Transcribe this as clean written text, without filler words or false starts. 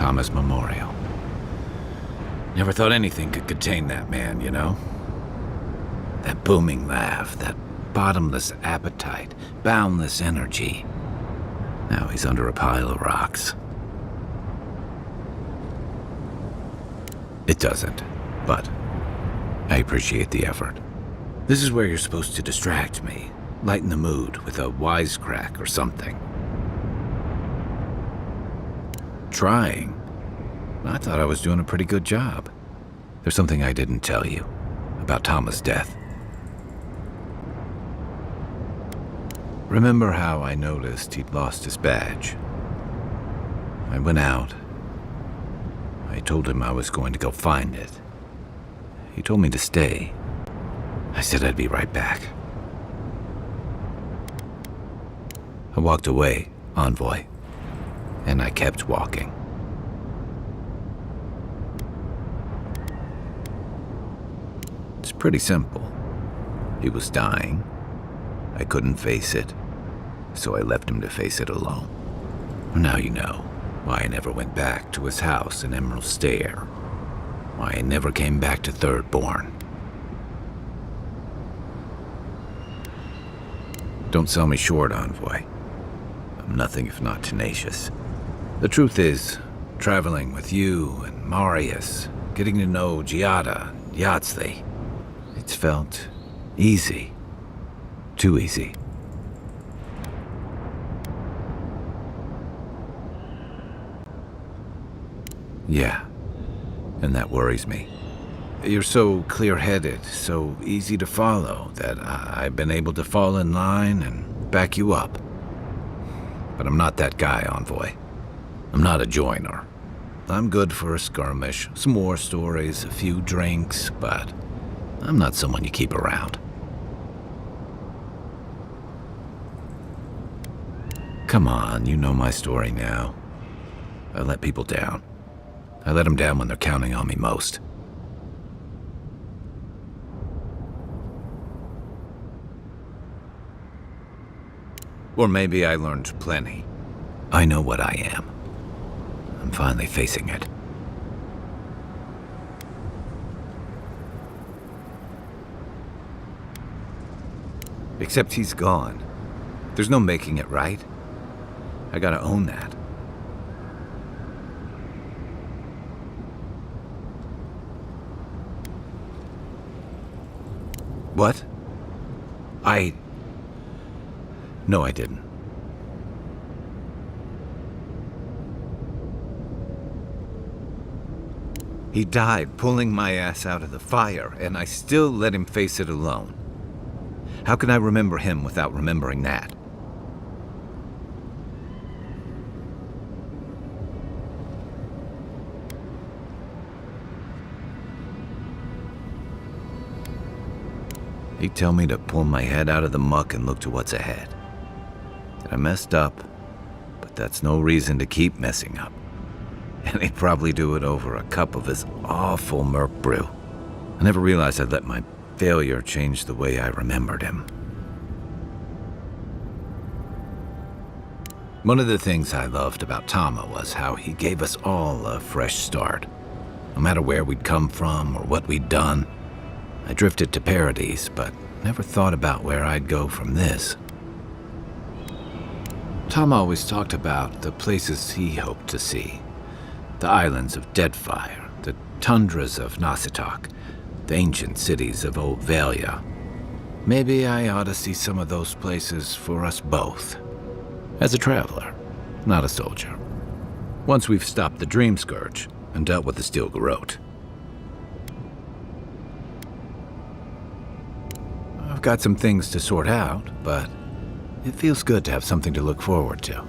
Tama's memorial. Never thought anything could contain that man, you know? That booming laugh, that bottomless appetite, boundless energy. Now he's under a pile of rocks. It doesn't, but I appreciate the effort. This is where you're supposed to distract me, lighten the mood with a wisecrack or something. Trying? I thought I was doing a pretty good job. There's something I didn't tell you about Tama's death. Remember how I noticed he'd lost his badge? I went out. I told him I was going to go find it. He told me to stay. I said I'd be right back. I walked away, Envoy, and I kept walking. It's pretty simple. He was dying. I couldn't face it, so I left him to face it alone. Now you know why I never went back to his house in Emerald Stair. Why I never came back to Thirdborn. Don't sell me short, Envoy. I'm nothing if not tenacious. The truth is, traveling with you and Marius, getting to know Giada and Yahtzee, it's felt easy. Too easy. Yeah, and that worries me. You're so clear-headed, so easy to follow, that I've been able to fall in line and back you up. But I'm not that guy, Envoy. I'm not a joiner. I'm good for a skirmish, some war stories, a few drinks, but I'm not someone you keep around. Come on, you know my story now. I let people down. I let them down when they're counting on me most. Or maybe I learned plenty. I know what I am. I'm finally facing it. Except he's gone. There's no making it right. I gotta own that. What? No, I didn't. He died pulling my ass out of the fire, and I still let him face it alone. How can I remember him without remembering that? He'd tell me to pull my head out of the muck and look to what's ahead. That I messed up, but that's no reason to keep messing up. And he'd probably do it over a cup of his awful Merc brew. I never realized I'd let my failure change the way I remembered him. One of the things I loved about Tama was how he gave us all a fresh start. No matter where we'd come from or what we'd done, I drifted to Paradise, but never thought about where I'd go from this. Tama always talked about the places he hoped to see. The islands of Deadfire, the tundras of Nasitok, the ancient cities of Old Valia. Maybe I ought to see some of those places for us both. As a traveler, not a soldier. Once we've stopped the Dream Scourge and dealt with the Steel Garrote. I've got some things to sort out, but it feels good to have something to look forward to.